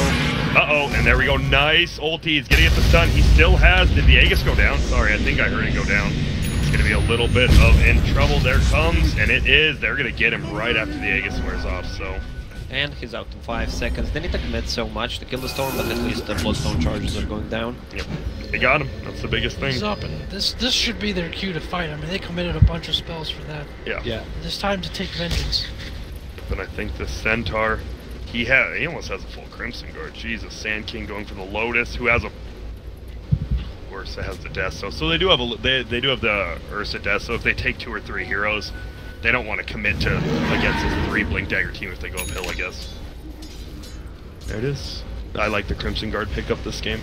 Uh-oh, and there we go, nice ulti, he's getting at the stun. He still has, did the Aegis go down? Sorry, I think I heard it go down. It's gonna be a little bit of in trouble. There comes, and it is, they're gonna get him right after the Aegis wears off, so. And he's out in 5 seconds. They need to commit so much to kill the storm, but at least the Bloodstone charges are going down. Yep, they got him, that's the biggest thing. He's up, and this should be their cue to fight. I mean, they committed a bunch of spells for that. Yeah. It's time to take vengeance. But I think the Centaur, he almost has a full Crimson Guard. Jesus, Sand King going for the Lotus, who has a Ursa has the Deso. So they do have they do have the Ursa Deso. If they take 2 or 3 heroes, they don't want to commit to against this 3 Blink Dagger team if they go uphill, I guess. There it is. I like the Crimson Guard pickup this game.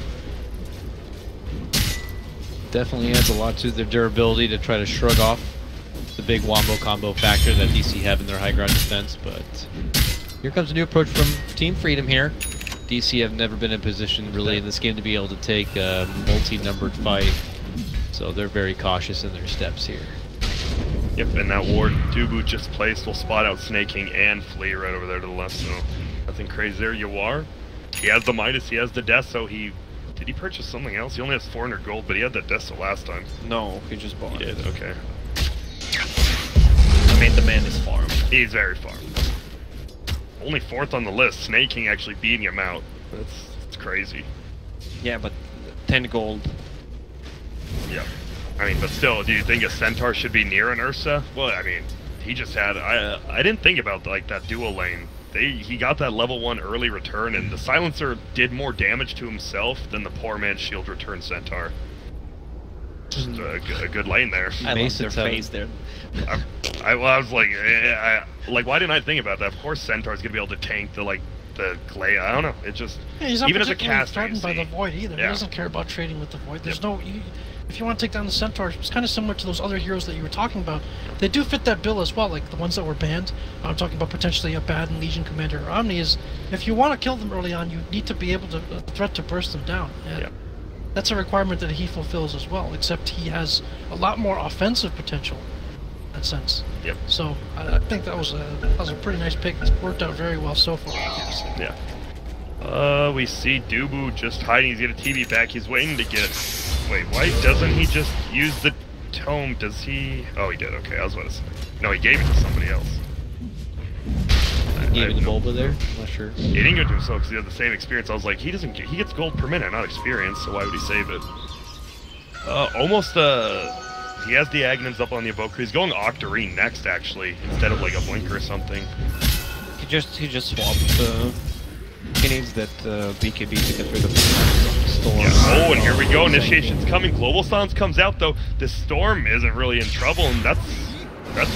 Definitely adds a lot to their durability to try to shrug off the big wombo combo factor that DC have in their high ground defense, but here comes a new approach from Team Freedom here. DC have never been in position really in this game to be able to take a multi-numbered fight, so they're very cautious in their steps here. Yep, and that ward Dubu just placed will spot out Snake King and Flea right over there to the left, so nothing crazy there. Yawar, he has the Midas, he has the Deso, did he purchase something else? He only has 400 gold, but he had that Deso last time. No, he just bought He it. did, okay. I mean, the man is farm. He's very farm. Only 4th on the list, Snake King actually beating him out. That's crazy. Yeah, but 10 gold. Yeah. I mean, but still, do you think a Centaur should be near an Ursa? Well, I mean, he just had, I didn't think about like that dual lane. He got that level 1 early return, and the Silencer did more damage to himself than the poor man's shield return Centaur. Just a good lane there. I love their face there. I was like, why didn't I think about that? Of course Centaur's gonna be able to tank the Glaive. I don't know. It just, Yeah, he's not even as a particularly caster, threatened by the Void either. Yeah. He doesn't care about trading with the Void. There's if you want to take down the Centaur, it's kind of similar to those other heroes that you were talking about. They do fit that bill as well, like the ones that were banned. I'm talking about potentially a Baden, Legion Commander, or Omni. Is if you want to kill them early on, you need to be able to threat to burst them down. And that's a requirement that he fulfills as well, except he has a lot more offensive potential. that sense. Yep. So I think that was a pretty nice pick. It's worked out very well so far. Yeah. We see Dubu just hiding. He's gonna TV back. He's waiting to get. Wait, why doesn't he just use the tome? Does he? Oh, he did. Okay, I was about to say. No, he gave it to somebody else. Gave it the Bulba there? I'm not sure. He didn't give it to himself because he had the same experience. I was like, he doesn't get. He gets gold per minute, not experience. So why would he save it? Almost. He has the Agnums up on the Evoker. He's going Octarine next, actually, instead of like a Blinker or something. He just swapped. He needs that BKB to get rid of the storm. Yeah. Oh, and here we go. Initiation's coming. Global Silence comes out though. The Storm isn't really in trouble, and that's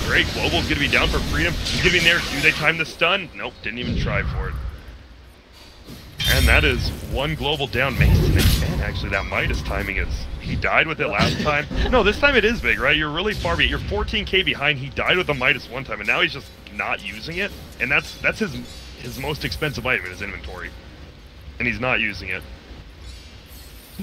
great. Global's gonna be down for freedom. He's gonna be in there. Do they time the stun? Nope, didn't even try for it. And that is one Global down. Mason again. Actually, that Midas timing is. He died with it last time. No, this time it is big, right? You're really far behind. You're 14k behind. He died with the Midas one time, and now he's just not using it. And that's his most expensive item in his inventory, and he's not using it.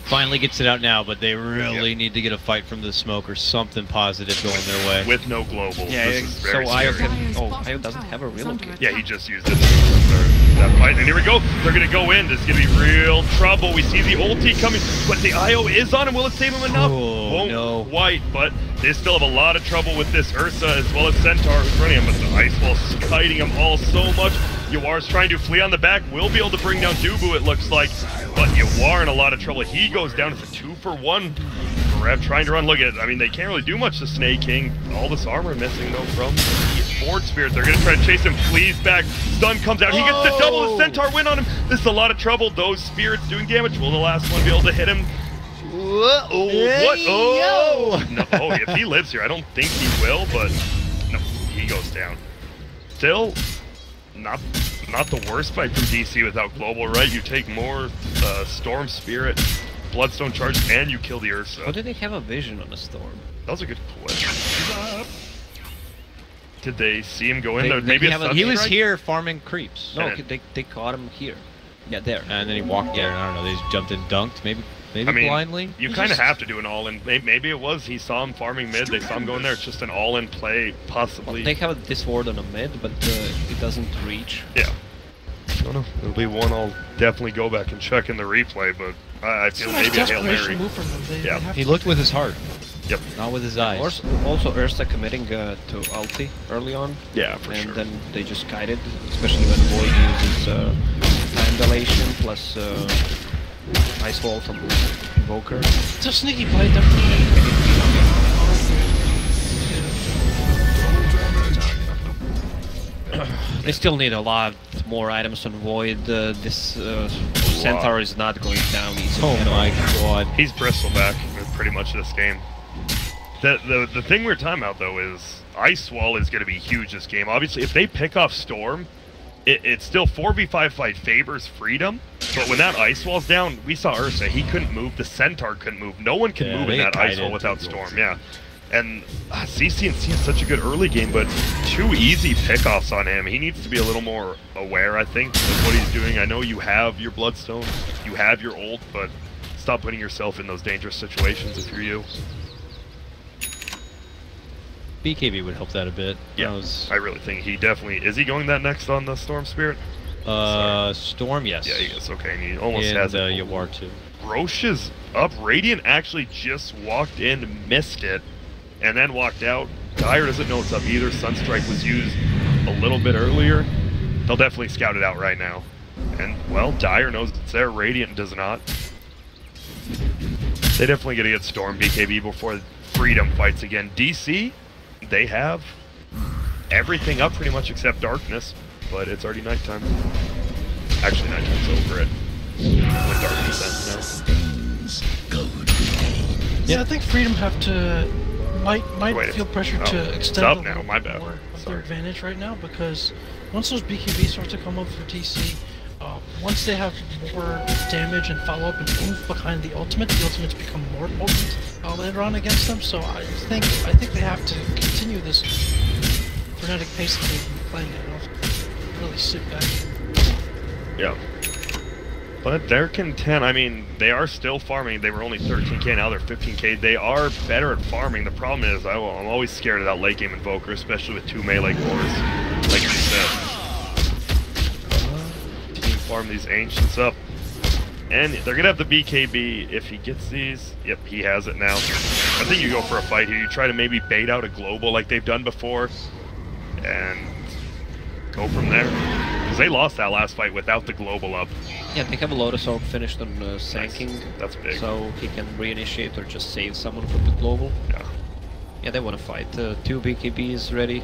Finally gets it out now, but they really need to get a fight from the smoke or something positive going their way. With no global. Yeah, this is very so Io scary. can. Oh, Io doesn't have a relocate. Yeah, he just used it for that fight. And here we go. They're going to go in. This is going to be real trouble. We see the ulti coming, but the IO is on him. Will it save him enough? Oh, Won't no. quite, but they still have a lot of trouble with this Ursa as well as Centaur who's running him, but the Ice Wall's kiting him all so much. Yawar's trying to flee on the back. Will be able to bring down Dubu, it looks like, but Yawar in a lot of trouble. He goes down. It's a 2-for-1. Rev trying to run. Look at it. I mean, they can't really do much to Snake King. All this armor missing, though, from the Board Spirit. They're going to try to chase him. Flees back. Stun comes out. He gets the double. The Centaur win on him. This is a lot of trouble. Those Spirits doing damage. Will the last one be able to hit him? Oh, what? Oh! No, if he lives here, I don't think he will, but no, he goes down. Still, not the worst fight from DC without Global, right? You take more Storm Spirit, Bloodstone Charge, and you kill the Ursa. Or did they have a vision on the storm? That was a good question. Did they see him go in there? Maybe He was here farming creeps. No, they caught him here. Yeah, there. And then he walked there, and I don't know, they just jumped in, dunked, maybe I mean, blindly? You kind of have to do an all-in. Maybe it was he saw him farming mid, they saw him going there, it's just an all-in play, possibly. Well, they have a disward on a mid, but it doesn't reach. Yeah. I don't know. It'll be one I'll definitely go back and check in the replay, but I feel maybe a Hail Mary. Move from them. Yeah. They have He to- looked with his heart, Yep. not with his eyes. Also Ursa committing to ulti early on. Yeah, for and sure. then they just guided, especially when Void uses time dilation plus Ice Wall from Invoker. It's a sneaky play, definitely. They still need a lot more items on Void. This Centaur is not going down easily. Oh my god. He's Bristleback pretty much this game. The thing we're talking about, though, is Ice Wall is going to be huge this game. Obviously, if they pick off Storm, it's still 4v5 fight favors Freedom, but when that Ice Wall's down, we saw Ursa, he couldn't move, the Centaur couldn't move, no one can move in that Ice Wall without Storm, yeah. And CCNC has such a good early game, but too easy pickoffs on him. He needs to be a little more aware, I think, of what he's doing. I know you have your Bloodstone, you have your ult, but stop putting yourself in those dangerous situations if you're you. BKB would help that a bit. Yeah, I really think he definitely... Is he going that next on the Storm Spirit? Storm, yes. Yeah, he is. Okay, and he almost and, has it. Yawar too. Roche is up. Radiant actually just walked in, missed it, and then walked out. Dire doesn't know it's up either. Sunstrike was used a little bit earlier. They'll definitely scout it out right now. And, well, Dire knows it's there. Radiant does not. They definitely get to get Storm BKB before Freedom fights again. DC, they have everything up pretty much except Darkness, but it's already nighttime. Actually, nighttime's over it. When Darkness ends now. Yeah, I think Freedom have to might feel pressure to extend up now. My bad. more of Sorry. their advantage right now, because once those BKB start to come up for DC, once they have more damage and follow up and move behind the ultimates become more potent later on against them. So I think they have to continue this frenetic pace that they've been playing at. Really sit back. Yeah. But they're content. I mean, they are still farming. They were only 13k, now they're 15k. They are better at farming. The problem is, I'm always scared of that late game Invoker, especially with 2 melee cores, like you said. Team farm these Ancients up. And they're going to have the BKB if he gets these. Yep, he has it now. I think you go for a fight here. You try to maybe bait out a global like they've done before. And go from there. Because they lost that last fight without the global up. Yeah, they have a Lotus Orb finished on Sanking. Nice. That's big. So he can reinitiate or just save someone from the global. Yeah. Yeah, they want to fight. 2 BKBs ready.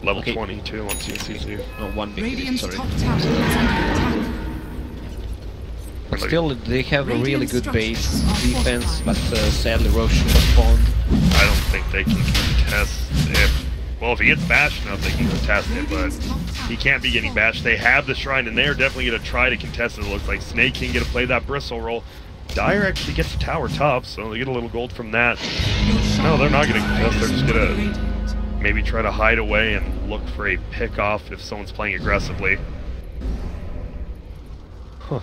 Level Okay. 22 on CCC. No, 1 BKB, Radiant's sorry. top tower is under attack. But still, they have a really good base defense, but sadly Roshan was spawned. I don't think they can contest if... Well, if he gets bashed enough, they can contest it, but he can't be getting bashed. They have the Shrine, and they're definitely going to try to contest it. It looks like Snake King going to play that Bristle roll. Dire actually gets the tower top, so they get a little gold from that. No, they're not going to contest. They're just going to maybe try to hide away and look for a pick-off if someone's playing aggressively. Huh.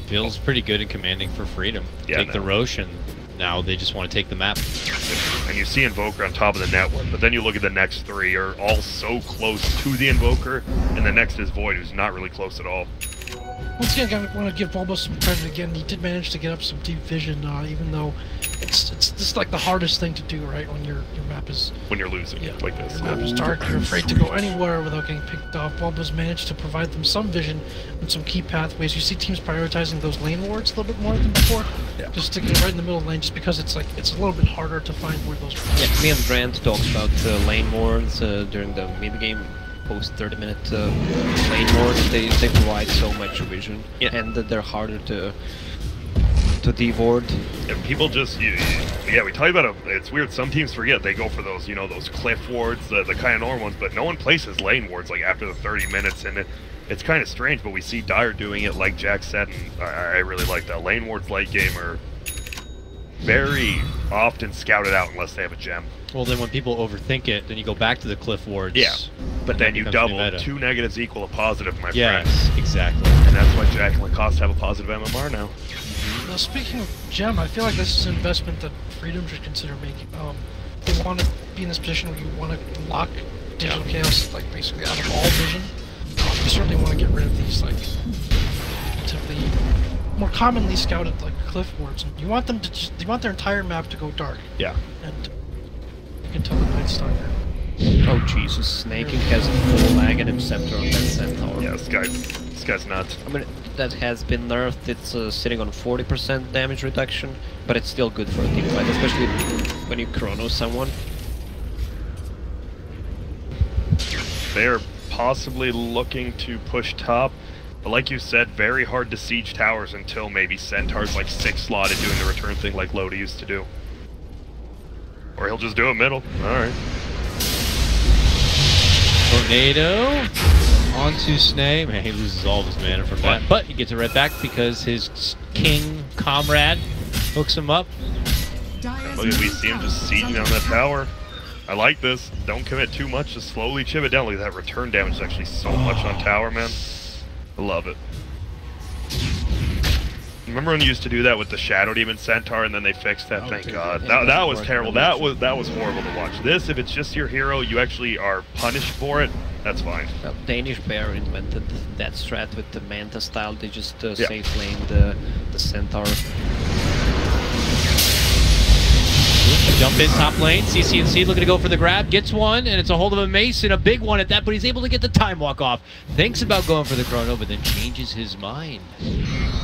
Feels pretty good and commanding for Freedom. Yeah, Take the Roche, and now they just want to take the map. And you see Invoker on top of the network, but then you look at the next 3 are all so close to the Invoker, and the next is Void, who's not really close at all. Once again, I want to give Bulbo some credit again. He did manage to get up some deep vision, even though it's just like the hardest thing to do, right? When your map is... When you're losing, like this. Your map is dark, you're afraid to go anywhere without getting picked off. Bulbo's managed to provide them some vision and some key pathways. You see teams prioritizing those lane wards a little bit more than before. Yeah. Just sticking it right in the middle of the lane, just because it's a little bit harder to find where those... Yeah, me and Grant talked about lane wards during the mid-game. Post 30-minute lane wards, they provide so much vision, and they're harder to devord. And people just, yeah, we talk about it. It's weird. Some teams forget they go for those, you know, those cliff wards, the kind of normal ones, but no one places lane wards like after the 30 minutes, and it's kind of strange. But we see Dire doing it, like Jack said, and I really like that. Lane wards late game are very often scouted out unless they have a gem. Well, then when people overthink it, then you go back to the cliff wards. Yeah, but then you double. Meta. 2 negatives equal a positive, my friend. Yes, exactly. And that's why Jack and Lacoste have a positive MMR now. Now, speaking of gem, I feel like this is an investment that Freedom should consider making. They want to be in this position where you want to lock Digital Chaos, like, basically out of all vision. You certainly want to get rid of these, like, relatively more commonly scouted, like, cliff wards. You want them to you want their entire map to go dark. Yeah. And you can tell the Night Stalker. Oh Jesus, Snaking has a full Aghanim Scepter on that Centaur. Yeah, this guy's nuts. I mean, that has been nerfed. It's sitting on 40% damage reduction, but it's still good for a team fight, especially when you chrono someone. They're possibly looking to push top, but like you said, very hard to siege towers until maybe Centaur's like 6 slotted doing the return thing like Lodi used to do. Or he'll just do it middle. Alright. Tornado onto Snake. Man, he loses all of his mana from that, but he gets it right back because his king comrade hooks him up. Look at, we see him just sieging on that tower. I like this. Don't commit too much, just slowly chip it down. Look at that return damage is actually so much on tower, man. I love it. Remember when you used to do that with the Shadow Demon Centaur and then they fixed that? Thank God. That was terrible. That was horrible to watch. This, if it's just your hero, you actually are punished for it, that's fine. Well, Danish Bear invented that strat with the Manta style. They just safe lane the Centaur. Jump in top lane, CCNC looking to go for the grab, gets one, and it's a hold of a Mace and a big one at that, but he's able to get the time walk off. Thinks about going for the chrono, but then changes his mind.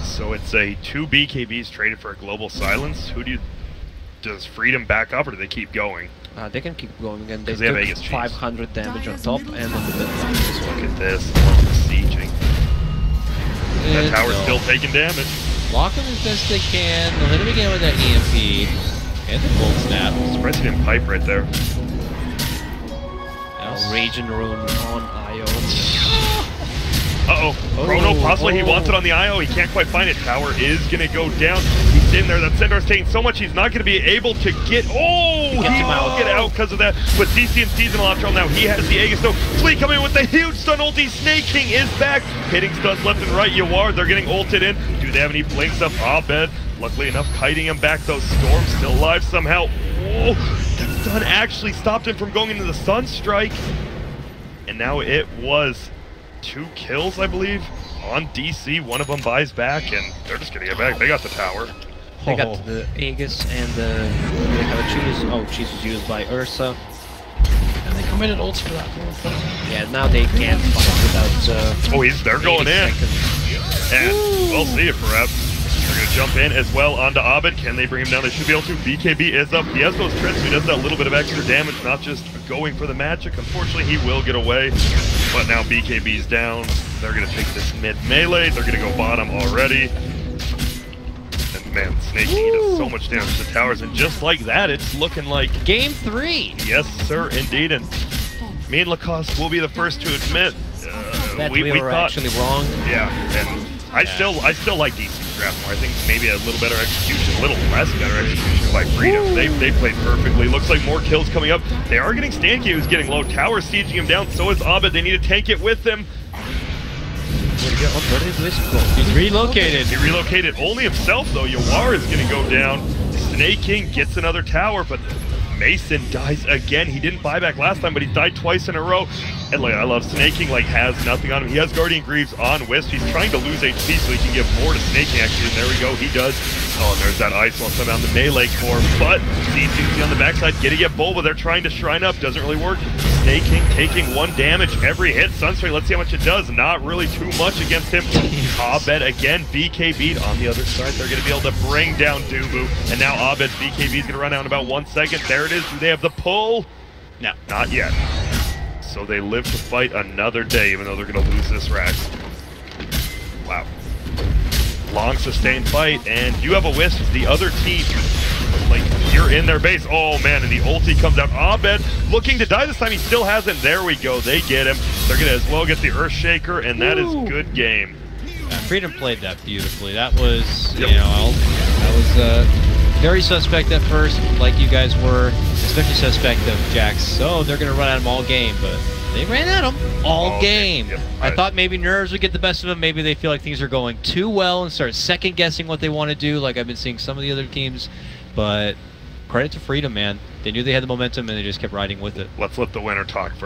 So it's a 2 BKBs traded for a global silence. Does Freedom back up or do they keep going? They can keep going, and they have took Aegis 500 damage on top and on the mid line as well. Look at this, the sieging. That tower's still taking damage. Block him as best they can, they'll hit him again with that EMP. And the cold snap. Surprised he didn't pipe right there. Raging Rune on IO. Uh-oh. Chrono, possibly he wants it on the IO. He can't quite find it. Tower is going to go down. He locked in there. That Centaur's taking so much, he's not going to be able to get... Oh! He will get out because of that. With DC and Season off trouble now, he has the Aegis. So Fleet coming in with the huge stun ulti. Snake King is back. Hitting stuns left and right. Yawar, they're getting ulted in. Do they have any blinks up? Abed, luckily enough, kiting him back. Though Storm still alive somehow. Oh! That stun actually stopped him from going into the Sunstrike. And now it was 2 kills, I believe, on DC. One of them buys back, and they're just going to get back. They got the tower. They got the Aegis, and they have a Cheese. Oh, Cheese was used by Ursa. And they committed ults for that. Yeah, now they can't fight without... Oh, they're going in. Seconds. And we'll see it, perhaps. They're going to jump in as well onto Abed. Can they bring him down? They should be able to. BKB is up. He has those tricks, so he does that little bit of extra damage, not just going for the magic. Unfortunately, he will get away. But now BKB's down. They're going to take this mid melee. They're going to go bottom already. And man, Snake King does so much damage to the towers. And just like that, it's looking like... Game 3! Yes, sir, indeed. And me and Lacoste will be the first to admit that we were thought, actually wrong. Yeah, and I still like DC's draft more. I think maybe a little better execution, a little less better execution by Freedom. They played perfectly. Looks like more kills coming up. They are getting Stanky, who's getting low. Tower sieging him down. So is Abed. They need to tank it with him. Where did this go? He's relocated. He relocated only himself, though. Yawar is going to go down. Snake King gets another tower, but Mason dies again. He didn't buy back last time, but he died twice in a row. And like, I love Snake King, like, has nothing on him. He has Guardian Greaves on Wisp. He's trying to lose HP so he can give more to Snake King, actually. And there we go, he does. Oh, and there's that Ice Wall somehow on the melee core. But CCC on the backside, getting it Bulba. They're trying to shrine up. Doesn't really work. Snake King taking 1 damage every hit. Sunstrike, let's see how much it does. Not really too much against him. Abed again, BKB'd on the other side. They're going to be able to bring down Dubu. And now Abed's BKB is going to run out in about 1 second. There it is. Do they have the pull? No, not yet. So they live to fight another day, even though they're going to lose this rack. Wow. Long sustained fight, and you have a Wisp. The other team, like, you're in their base. Oh man, and the ulti comes out. Abed looking to die this time. He still hasn't. There we go. They get him. They're going to as well get the Earthshaker, and that is good game. Freedom played that beautifully. That was, you know, that was very suspect at first, like you guys were, especially suspect of Jax. So they're going to run at him all game, but they ran at him all game. Yep. I thought maybe nerves would get the best of them. Maybe they feel like things are going too well and start second-guessing what they want to do, like I've been seeing some of the other teams. But credit to Freedom, man. They knew they had the momentum, and they just kept riding with it. Let's let the winner talk first.